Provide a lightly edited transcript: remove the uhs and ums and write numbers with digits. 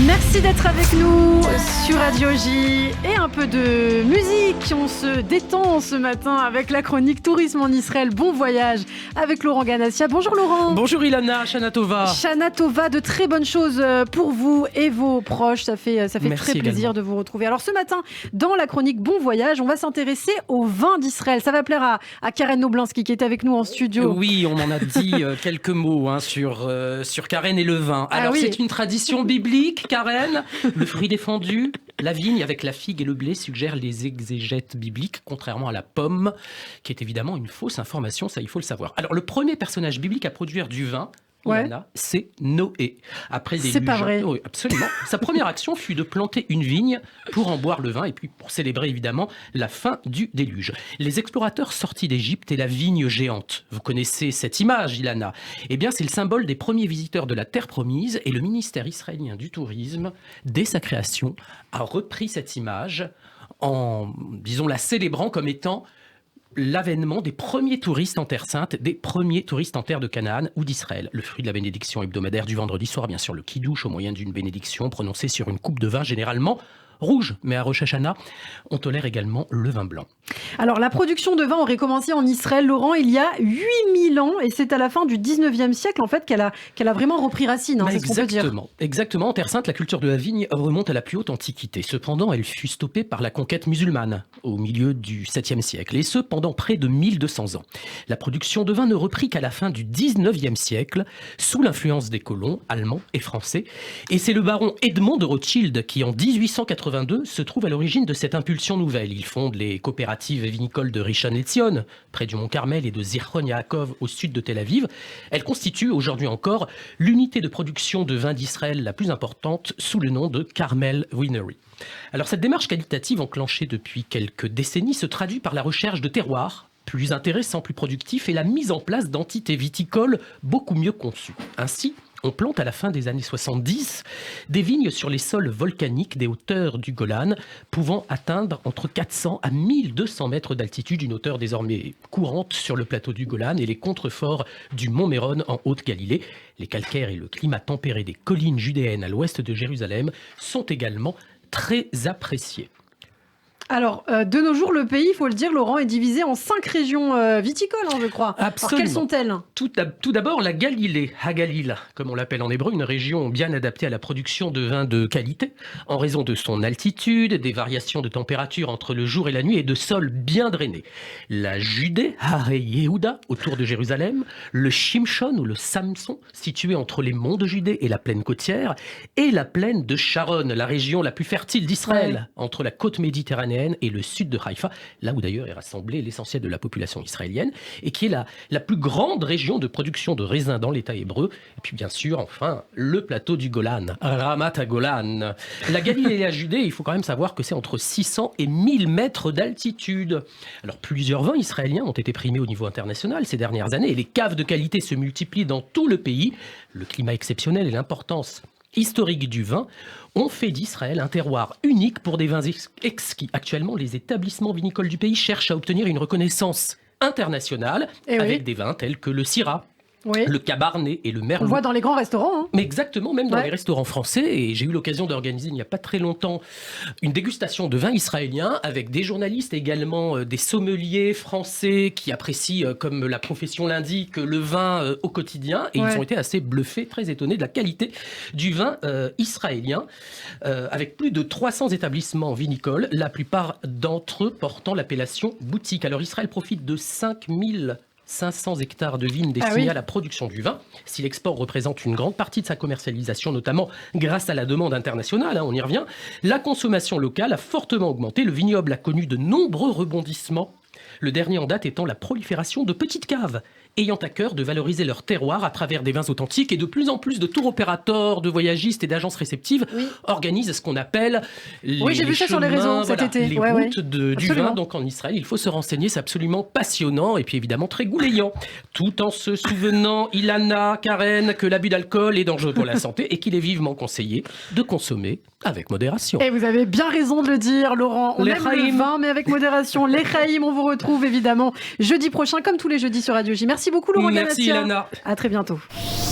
Merci d'être avec nous sur Radio J et un peu de musique. On se détend ce matin avec la chronique Tourisme en Israël. Bon voyage avec Laurent Ganassia. Bonjour Laurent. Bonjour Ilana, Shana Tova. Shana Tova, de très bonnes choses pour vous et vos proches. Ça fait très plaisir de vous retrouver. Alors ce matin, dans la chronique Bon voyage, on va s'intéresser au vin d'Israël. Ça va plaire à Karen Noblinski qui est avec nous en studio. Oui, on en a dit quelques mots sur Karen et le vin. Alors c'est une tradition biblique. Karen, le fruit défendu, la vigne avec la figue et le blé suggèrent les exégètes bibliques, contrairement à la pomme, qui est évidemment une fausse information, ça il faut le savoir. Alors le premier personnage biblique à produire du vin, c'est Noé. Après des c'est pas vrai. Oui, absolument. Sa première action fut de planter une vigne pour en boire le vin et puis pour célébrer évidemment la fin du déluge. Les explorateurs sortis d'Égypte et la vigne géante. Vous connaissez cette image, Ilana? Eh bien, c'est le symbole des premiers visiteurs de la Terre promise et le ministère israélien du tourisme, dès sa création, a repris cette image en, disons, la célébrant comme étant l'avènement des premiers touristes en Terre Sainte, des premiers touristes en terre de Canaan ou d'Israël. Le fruit de la bénédiction hebdomadaire du vendredi soir, bien sûr, le kidouche au moyen d'une bénédiction prononcée sur une coupe de vin généralement rouge, mais à Rosh Hashanah, on tolère également le vin blanc. Alors, la production de vin aurait commencé en Israël, Laurent, il y a 8000 ans, et c'est à la fin du 19e siècle, en fait, qu'elle a vraiment repris racine, c'est ce qu'on peut dire. Exactement. En Terre Sainte, la culture de la vigne remonte à la plus haute antiquité. Cependant, elle fut stoppée par la conquête musulmane au milieu du 7e siècle, et ce, pendant près de 1200 ans. La production de vin ne reprit qu'à la fin du 19e siècle, sous l'influence des colons allemands et français. Et c'est le baron Edmond de Rothschild qui, en 1882, se trouve à l'origine de cette impulsion nouvelle. Il fonde les coopératives vinicoles de Rishon LeZion, près du Mont Carmel, et de Zichron Yaakov, au sud de Tel Aviv. Elle constitue aujourd'hui encore l'unité de production de vin d'Israël la plus importante, sous le nom de Carmel Winery. Alors cette démarche qualitative enclenchée depuis quelques décennies se traduit par la recherche de terroirs plus intéressants, plus productifs et la mise en place d'entités viticoles beaucoup mieux conçues. Ainsi, on plante à la fin des années 70 des vignes sur les sols volcaniques des hauteurs du Golan, pouvant atteindre entre 400 à 1200 mètres d'altitude, une hauteur désormais courante sur le plateau du Golan et les contreforts du Mont Méron en Haute-Galilée. Les calcaires et le climat tempéré des collines judéennes à l'ouest de Jérusalem sont également très appréciés. Alors, de nos jours, le pays, il faut le dire, Laurent, est divisé en 5 régions viticoles, je crois. Absolument. Alors, quelles sont-elles ? Tout d'abord, la Galilée, Hagalil, comme on l'appelle en hébreu, une région bien adaptée à la production de vins de qualité, en raison de son altitude, des variations de température entre le jour et la nuit et de sols bien drainés. La Judée, Hare Yehuda, autour de Jérusalem, le Shimshon ou le Samson, situé entre les monts de Judée et la plaine côtière, et la plaine de Sharon, la région la plus fertile d'Israël, entre la côte méditerranéenne et le sud de Haïfa, là où d'ailleurs est rassemblée l'essentiel de la population israélienne, et qui est la plus grande région de production de raisins dans l'État hébreu. Et puis bien sûr, enfin, le plateau du Golan, Ramat HaGolan. La Galilée et la Judée, il faut quand même savoir que c'est entre 600 et 1000 mètres d'altitude. Alors plusieurs vins israéliens ont été primés au niveau international ces dernières années, et les caves de qualité se multiplient dans tout le pays. Le climat exceptionnel et l'importance historique du vin ont fait d'Israël un terroir unique pour des vins exquis. Actuellement, les établissements vinicoles du pays cherchent à obtenir une reconnaissance internationale avec des vins tels que le Syrah, le Cabernet et le Merlot. On le voit dans les grands restaurants. Mais exactement, même dans les restaurants français. Et j'ai eu l'occasion d'organiser il n'y a pas très longtemps une dégustation de vins israéliens avec des journalistes, également des sommeliers français qui apprécient, comme la profession l'indique, le vin au quotidien. Et ils ont été assez bluffés, très étonnés de la qualité du vin israélien, avec plus de 300 établissements vinicoles, la plupart d'entre eux portant l'appellation boutique. Alors Israël profite de 5500 hectares de vignes destinés à la production du vin. Si l'export représente une grande partie de sa commercialisation, notamment grâce à la demande internationale, on y revient, la consommation locale a fortement augmenté. Le vignoble a connu de nombreux rebondissements. Le dernier en date étant la prolifération de petites caves ayant à cœur de valoriser leur terroir à travers des vins authentiques, et de plus en plus de tour opérateurs, de voyagistes et d'agences réceptives organisent ce qu'on appelle j'ai vu ça sur les réseaux cet été. Les routes du vin. Donc en Israël, il faut se renseigner, c'est absolument passionnant et puis évidemment très goulayant, tout en se souvenant, Ilana, Karen, que l'abus d'alcool est dangereux pour la santé et qu'il est vivement conseillé de consommer avec modération. Et vous avez bien raison de le dire, Laurent. On aime le vin, mais avec modération. Les Chaïm, on vous retrouve évidemment jeudi prochain, comme tous les jeudis sur Radio J. Merci beaucoup, Laurent Ganassia. Merci, Ilana. À très bientôt.